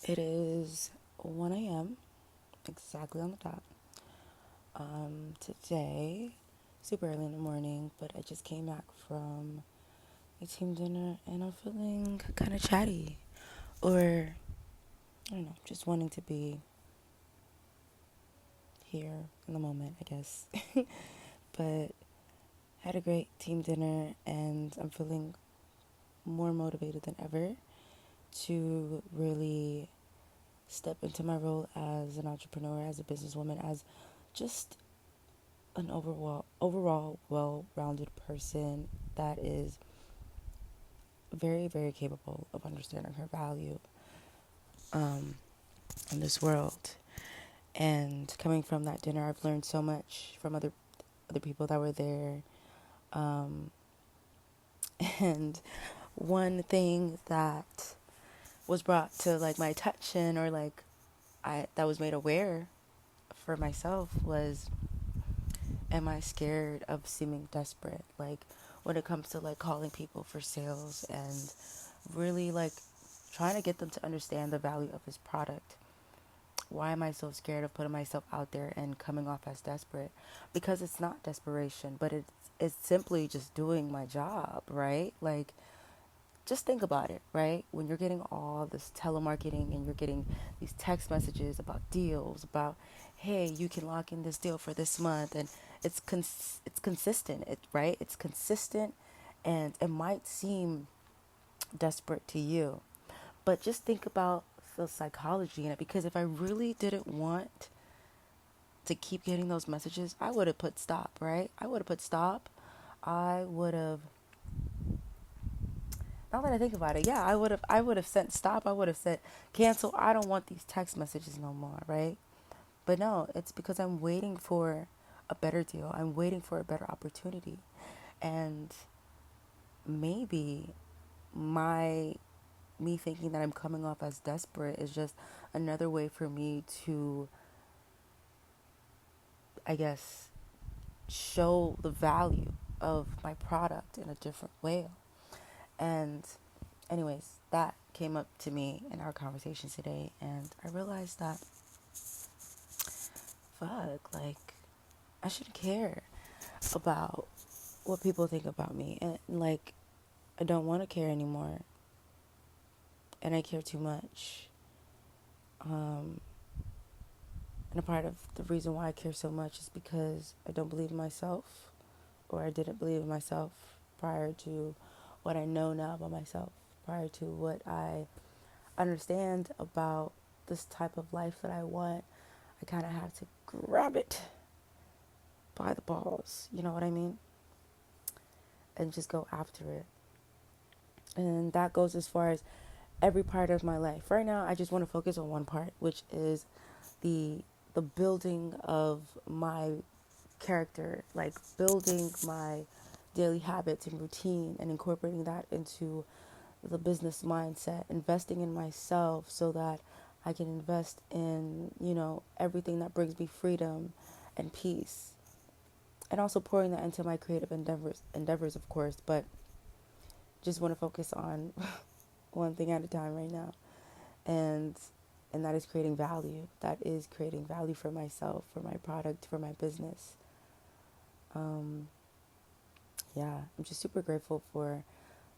It is 1 a.m., exactly on the dot. Today, super early in the morning, but I just came back from a team dinner and I'm feeling kind of chatty. Or, I don't know, just wanting to be here in the moment, I guess. But had a great team dinner and I'm feeling more motivated than ever to really step into my role as an entrepreneur, as a businesswoman, as just an overall well-rounded person that is very, very capable of understanding her value um, in this world. And coming from that dinner, I've learned so much from other people that were there. Um, and one thing that was brought to like my attention, or like I that was made aware for myself, was, am I scared of seeming desperate? Like when it comes to like calling people for sales and really like trying to get them to understand the value of this product. Why am I so scared of putting myself out there and coming off as desperate? Because it's not desperation, but it's simply just doing my job, right? Like, just think about it, right? When you're getting all this telemarketing and you're getting these text messages about deals, about, hey, you can lock in this deal for this month, and it's consistent, right? It's consistent, and it might seem desperate to you, but just think about the psychology in it. Because if I really didn't want to keep getting those messages, I would have put stop, right? I would have put stop. I would have, now that I think about it, yeah, I would have sent stop. I would have said cancel. I don't want these text messages no more, right? But no, it's because I'm waiting for a better deal. I'm waiting for a better opportunity. And maybe my me thinking that I'm coming off as desperate is just another way for me to, I guess, show the value of my product in a different way. And, anyways, that came up to me in our conversation today, and I realized that, fuck, like, I shouldn't care about what people think about me. And, like, I don't want to care anymore, and I care too much. And a part of the reason why I care so much is because I don't believe in myself, or I didn't believe in myself prior to what I know now about myself, prior to what I understand about this type of life that I want. I kind of have to grab it by the balls, you know what I mean? And just go after it. And that goes as far as every part of my life. Right now, I just want to focus on one part, which is the the building of my character, like building my daily habits and routine and incorporating that into the business mindset, investing in myself so that I can invest in, everything that brings me freedom and peace. And also pouring that into my creative endeavors of course, but just want to focus on one thing at a time right now. And and that is creating value. That is creating value for myself, for my product, for my business. Um, yeah, I'm just super grateful for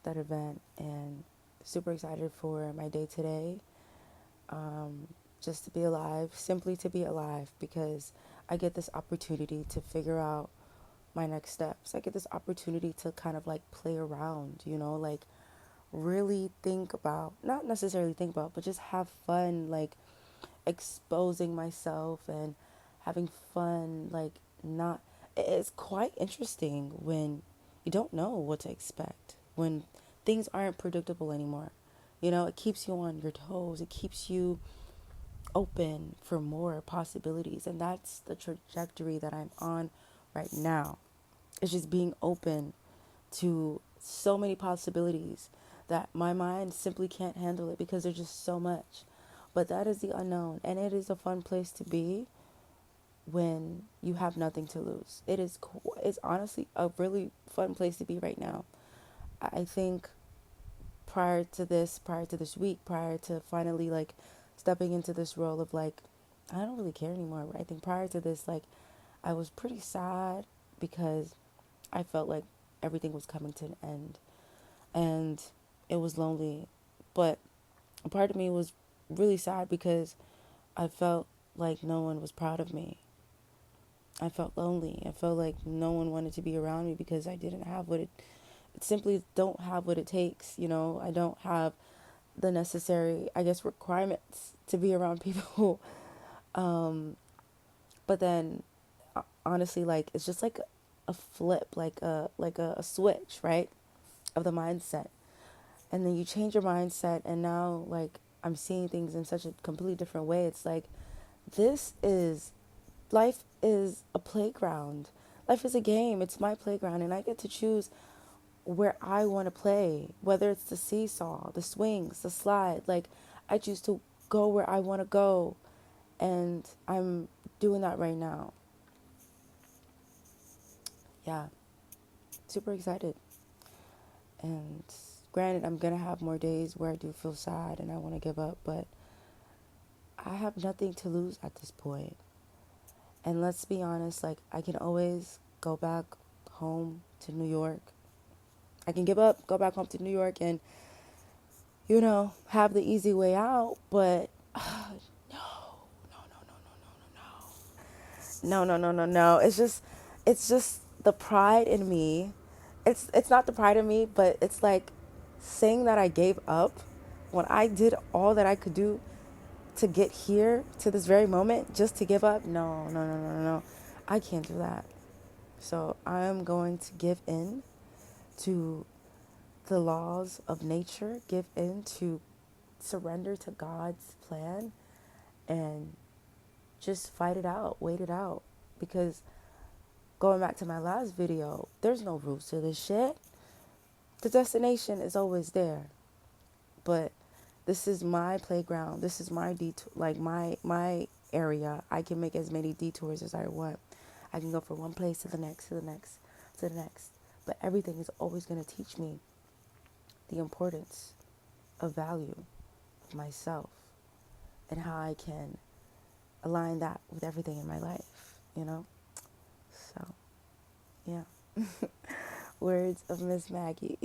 that event and super excited for my day today. Um, just to be alive, simply to be alive, because I get this opportunity to figure out my next steps. I get this opportunity to kind of like play around, like really think about, not necessarily think about, but just have fun, like exposing myself and having fun, like not, it's quite interesting when you don't know what to expect, when things aren't predictable anymore. It keeps you on your toes, it keeps you open for more possibilities, and that's the trajectory that I'm on right now. It's just being open to so many possibilities that my mind simply can't handle it because there's just so much. But that is the unknown, and it is a fun place to be when you have nothing to lose. It's honestly a really fun place to be right now. I think prior to this week, prior to finally like stepping into this role of like, I don't really care anymore. I think prior to this, like, I was pretty sad because I felt like everything was coming to an end and it was lonely. But a part of me was really sad because I felt like no one was proud of me. I felt lonely. I felt like no one wanted to be around me because I didn't have it simply don't have what it takes, you know. I don't have the necessary, I guess, requirements to be around people. Um, but then honestly, like, it's just like a flip, like a switch, right? Of the mindset. And then you change your mindset and now like I'm seeing things in such a completely different way. It's like this is life is a playground. Life is a game. It's my playground and I get to choose where I want to play, whether it's the seesaw, the swings, the slide. Like I choose to go where I want to go and I'm doing that right now. Yeah, super excited. And granted, I'm going to have more days where I do feel sad and I want to give up, but I have nothing to lose at this point. And let's be honest, like, I can always go back home to New York. I can give up, go back home to New York and, you know, have the easy way out, but no, no, no, no, no, no, no, no, no, no, no, no. It's just the pride in me. It's not the pride in me, but it's like saying that I gave up when I did all that I could do to get here to this very moment just to give up. No, no, no, no, no, no. I can't do that. So I'm going to give in to the laws of nature, give in to surrender to God's plan, and just fight it out, wait it out. Because going back to my last video, there's no rules to this shit. The destination is always there. But this is my playground. This is my detour, like my area. I can make as many detours as I want. I can go from one place to the next, to the next, to the next. But everything is always going to teach me the importance of value of myself and how I can align that with everything in my life, you know? So, yeah. Words of Miss Maggie.